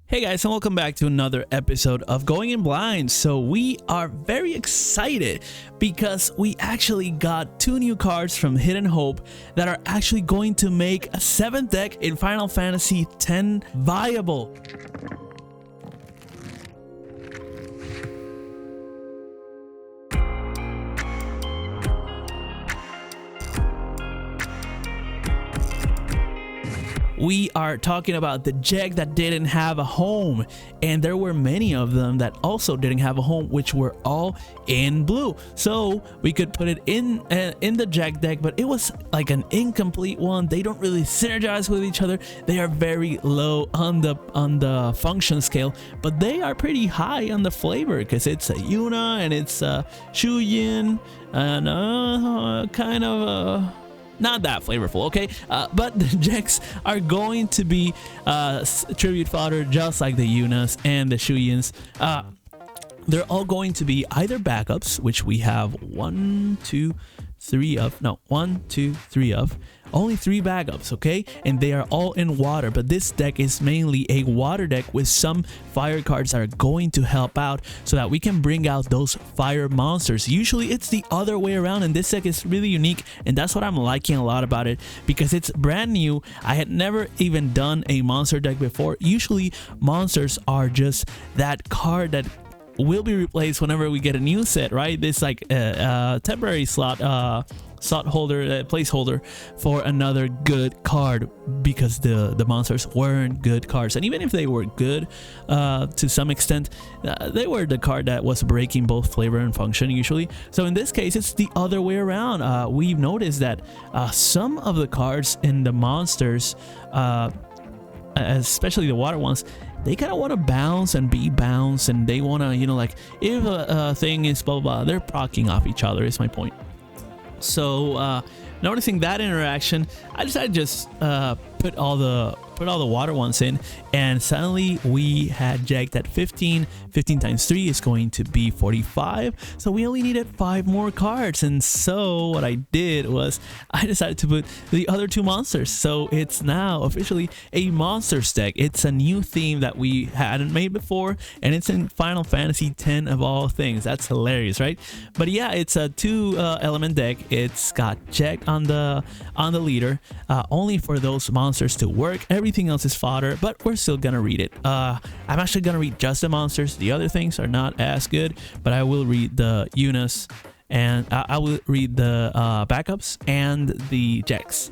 Hey guys, and welcome back to another episode of Going in Blind. So we are very excited because we actually got two new cards from Hidden Hope that are actually going to make a 7th deck in Final Fantasy X viable. We are talking about the deck that didn't have a home, and there were many of them that also didn't have a home, which were all in blue. So we could put it in the Jack deck, but it was like an incomplete one. They don't really synergize with each other. They are very low on the function scale, but they are pretty high on the flavor because it's a Yuna and it's a Shuyin and kind of not that flavorful, okay? But the decks are going to be tribute fodder, just like the Yunas and the Shuyins. They're all going to be either backups, which we have 1, 2, 3 of. No, 1, 2, 3 of. Only 3 backups, okay? And they are all in water, but this deck is mainly a water deck with some fire cards that are going to help out so that we can bring out those fire monsters. Usually it's the other way around, and this deck is really unique, and that's what I'm liking a lot about it because it's brand new. I had never even done a monster deck before. Usually monsters are just that card that will be replaced whenever we get a new set, right? This like a temporary slot holder, placeholder for another good card because the monsters weren't good cards, and even if they were good to some extent, they were the card that was breaking both flavor and function usually. So in this case it's the other way around. We've noticed that some of the cards in the monsters, especially the water ones, they kind of want to bounce and be bounced, and they want to, you know, like if a thing is blah blah blah, they're proccing off each other is my point. So noticing that interaction, I decided to just put all the water ones in, and suddenly we had jacked at 15 times 3 is going to be 45, so we only needed 5 more cards. And so what I did was I decided to put the other 2 monsters, so it's now officially a monsters deck. It's a new theme that we hadn't made before, and it's in Final Fantasy X of all things. That's hilarious, right? But yeah, it's a 2 element deck. It's got Jack on the leader, only for those monsters to work. Everything else is fodder, but we're still gonna read it. I'm actually gonna read just the monsters. The other things are not as good, but I will read the Yunas, and I will read the backups and the Jacks.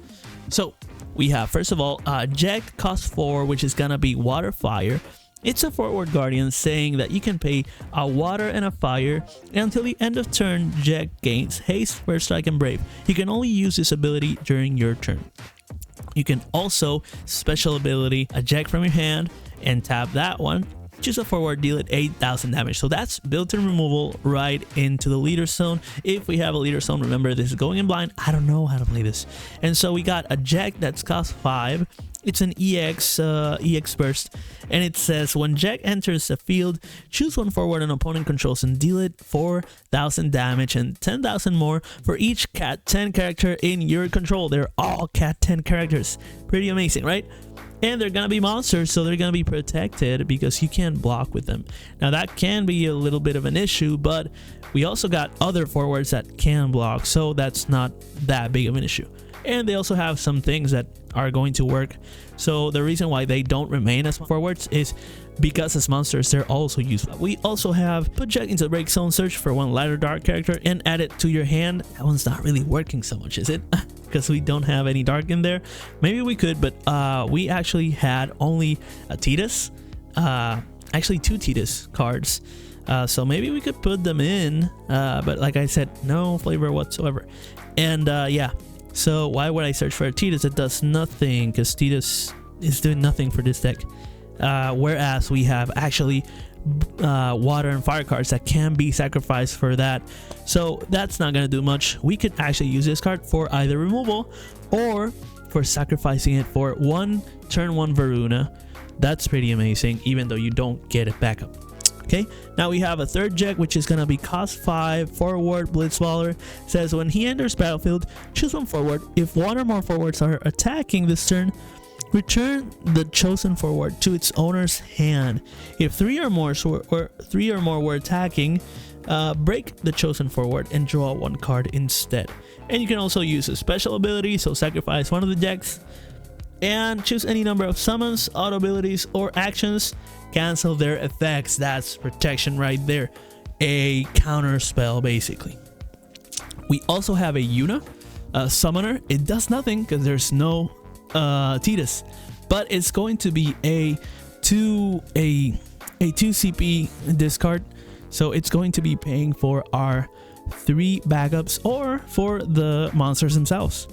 So we have, first of all, Jack cost 4, which is gonna be water fire. It's a forward guardian saying that you can pay a water and a fire, and until the end of turn, Jack gains haste, first strike, and brave. You can only use this ability during your turn. You can also special ability a Jack from your hand and tap that one. Choose a forward, deal it 8,000 damage. So that's built-in removal right into the leader zone. If we have a leader zone, remember this is going in blind. I don't know how to play this. And so we got a Jack that's cost 5. It's an EX burst, and it says when Jack enters the field, choose one forward an opponent controls and deal it 4,000 damage and 10,000 more for each Cat 10 character in your control. They're all Cat 10 characters. Pretty amazing, right? And they're gonna be monsters, so they're gonna be protected because you can't block with them. Now that can be a little bit of an issue, but we also got other forwards that can block, so that's not that big of an issue. And they also have some things that are going to work. So the reason why they don't remain as forwards is because as monsters they're also useful. We also have put Jack into the break zone, search for one lighter dark character and add it to your hand. That one's not really working so much, is it? Because we don't have any dark in there. Maybe we could, but we actually had only a Tidus, actually 2 Tidus cards. So maybe we could put them in, but like I said, no flavor whatsoever. And yeah, so why would I search for a Tidus? It does nothing because Tidus is doing nothing for this deck. Whereas we have actually water and fire cards that can be sacrificed for that, so that's not gonna do much. We could actually use this card for either removal or for sacrificing it for turn 1 Varuna. That's pretty amazing, even though you don't get it back up. Okay, now we have a third Jack, which is gonna be cost 5 forward Blitzballer. Says when he enters battlefield, choose one forward. If one or more forwards are attacking this turn, Return the chosen forward to its owner's hand. If three or more were attacking, break the chosen forward and draw one card instead. And you can also use a special ability, so sacrifice one of the decks and choose any number of summons, auto abilities, or actions. Cancel their effects. That's protection right there. A counter spell, basically. We also have a Yuna, a summoner. It does nothing because there's no Tidus, but it's going to be a 2 CP discard, so it's going to be paying for our 3 backups or for the monsters themselves.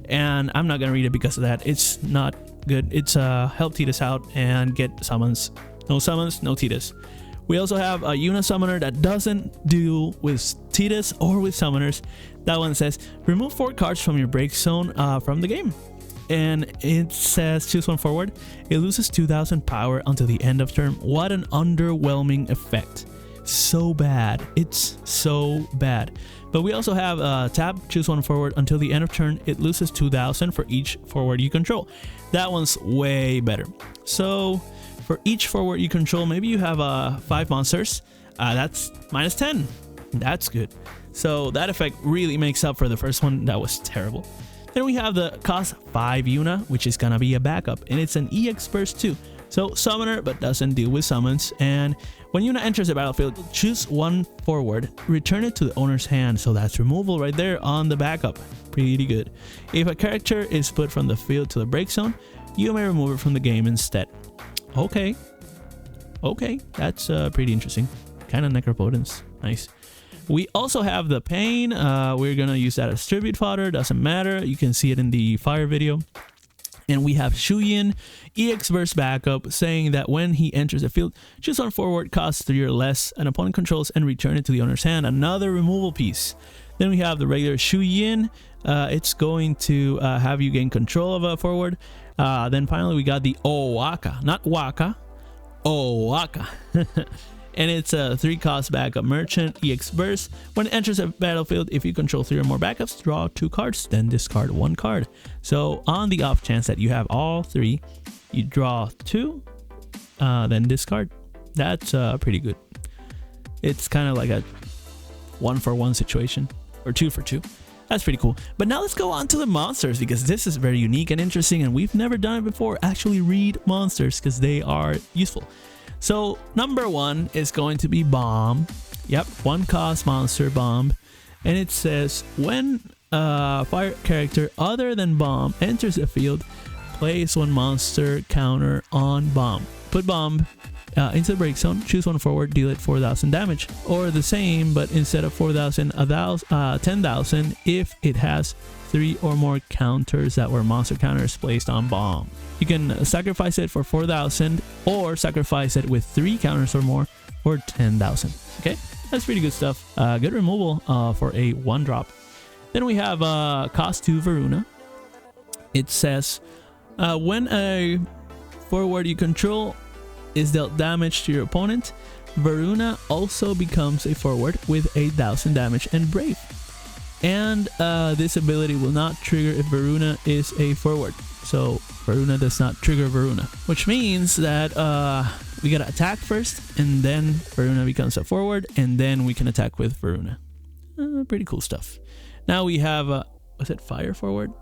And I'm not gonna read it because of that. It's not good. It's help Tidus out and get summons. No summons, no Tidus. We also have a Yuna summoner that doesn't deal with Tidus or with summoners. That one says remove 4 cards from your break zone from the game. And it says choose one forward. It loses 2000 power until the end of turn. What an underwhelming effect. So bad. It's so bad. But we also have tap, choose one forward until the end of turn. It loses 2000 for each forward you control. That one's way better. So for each forward you control, maybe you have 5 monsters. That's minus 10. That's good. So that effect really makes up for the first one. That was terrible. Then we have the cost 5 Yuna, which is gonna be a backup, and it's an EX burst too. So summoner, but doesn't deal with summons. And when Yuna enters the battlefield, choose one forward, return it to the owner's hand. So that's removal right there on the backup. Pretty good. If a character is put from the field to the break zone, you may remove it from the game instead. Okay, that's pretty interesting. Kind of necropotence. Nice. We also have the pain. We're gonna use that as tribute fodder. Doesn't matter. You can see it in the fire video. And we have Shuyin, EX burst backup, saying that when he enters the field, choose one forward, cost 3 or less, an opponent controls, and return it to the owner's hand. Another removal piece. Then we have the regular Shuyin. It's going to have you gain control of a forward. Then finally we got the Owaka, not Waka, Owaka. And it's a 3 cost backup merchant, EX burst. When it enters a battlefield, if you control 3 or more backups, draw 2 cards, then discard 1 card. So on the off chance that you have all 3, you draw 2, then discard. That's pretty good. It's kind of like a 1-for-1 situation, or 2-for-2. That's pretty cool. But now let's go on to the monsters, because this is very unique and interesting, and we've never done it before. Actually read monsters because they are useful. So number 1 is going to be Bomb. Yep, 1 cost monster Bomb. And it says when a fire character other than Bomb enters the field, place 1 monster counter on Bomb. Put Bomb into the break zone, choose one forward, deal it 4000 damage. Or the same, but instead of 4000, 10,000 if it has 3 or more counters that were monster counters placed on Bomb. You can sacrifice it for 4,000 or sacrifice it with 3 counters or more for 10,000. Okay, that's pretty good stuff. Good removal for a 1-drop. Then we have cost 2 Varuna. It says when a forward you control is dealt damage to your opponent, Varuna also becomes a forward with 8,000 damage and Brave. And this ability will not trigger if Varuna is a forward. So Varuna does not trigger Varuna, which means that we gotta attack first, and then Varuna becomes a forward, and then we can attack with Varuna. Pretty cool stuff. Now we have was it fire forward?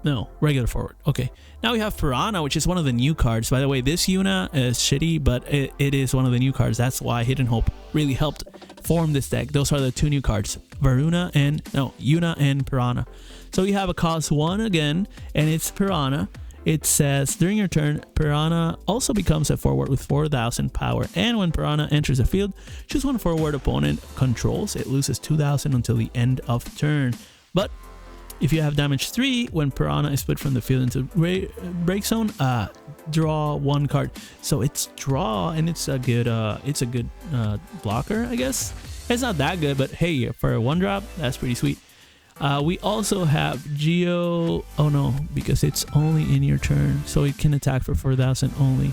No, regular forward. Okay. Now we have Piranha, which is one of the new cards. By the way, this Yuna is shitty, but it is one of the new cards. That's why Hidden Hope really helped form this deck. Those are the 2 new cards, Yuna and Piranha. So we have a cost 1 again, and it's Piranha. It says during your turn, Piranha also becomes a forward with 4,000 power. And when Piranha enters the field, choose one forward opponent controls. It loses 2,000 until the end of turn. But if you have damage 3, when Piranha is put from the field into break zone, draw 1 card. So it's draw, and it's a good blocker, I guess. It's not that good, but hey, for a 1-drop, that's pretty sweet. We also have Geo. Oh no, because it's only in your turn, so it can attack for 4,000 only,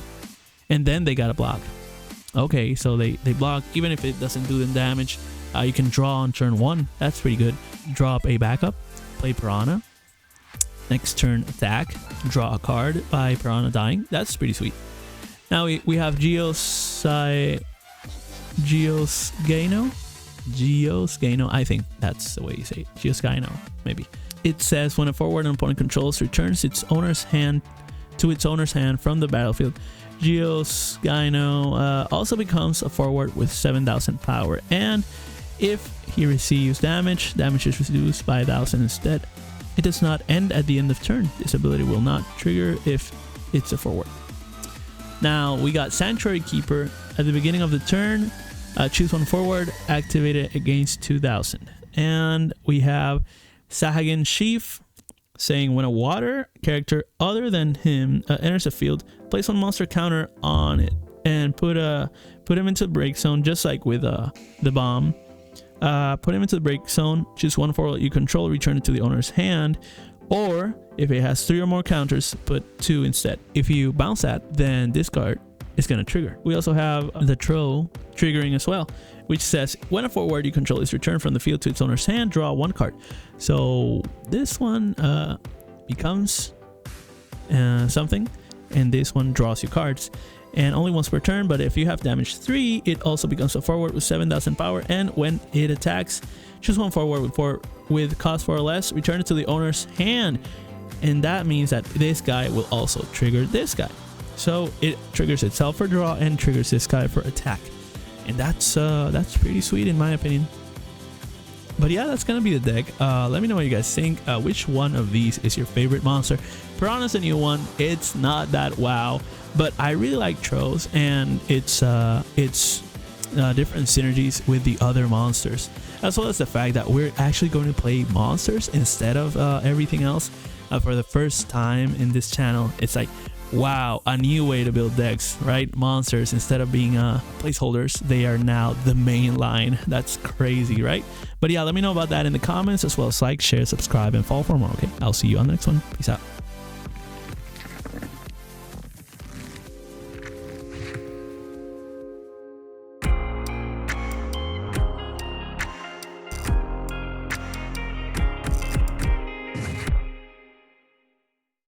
and then they gotta block. Okay, so they block even if it doesn't do them damage. You can draw on turn 1. That's pretty good. Drop a backup. Play Piranha. next turn attack, draw a card by Piranha dying. That's pretty sweet. Now we have Geosgano, I think that's the way you say it. Geosgano, maybe. It says when a forward an opponent controls returns its owner's hand to its owner's hand from the battlefield, Geosgano also becomes a forward with 7,000 power, and if he receives damage, damage is reduced by 1,000 instead. It does not end at the end of turn. This ability will not trigger if it's a forward. Now we got Sanctuary Keeper. At the beginning of the turn, choose one forward, activate it against 2,000. And we have Sahagin Sheaf saying when a water character other than him enters the field, place one monster counter on it and put him into the break zone, just like with the bomb. Put him into the break zone, choose one forward you control, return it to the owner's hand, or if it has 3 or more counters, put 2 instead. If you bounce that, then this card is going to trigger. We also have the Troll triggering as well, which says when a forward you control is returned from the field to its owner's hand, draw 1 card. So this one becomes something, and this one draws you cards. And only once per turn, but if you have damage 3, it also becomes a forward with 7,000 power, and when it attacks, choose one forward with cost 4 or less, return it to the owner's hand, and that means that this guy will also trigger this guy. So it triggers itself for draw and triggers this guy for attack, and that's pretty sweet in my opinion. But yeah, that's gonna be the deck. Let me know what you guys think. Which one of these is your favorite monster? Piranha's a new one. It's not that wow, but I really like Trolls, and it's different synergies with the other monsters, as well as the fact that we're actually going to play monsters instead of everything else for the first time in this channel. It's like, wow, a new way to build decks, right? Monsters, instead of being placeholders, they are now the main line. That's crazy, right? But yeah, let me know about that in the comments, as well as like, share, subscribe, and follow for more. Okay, I'll see you on the next one. Peace out.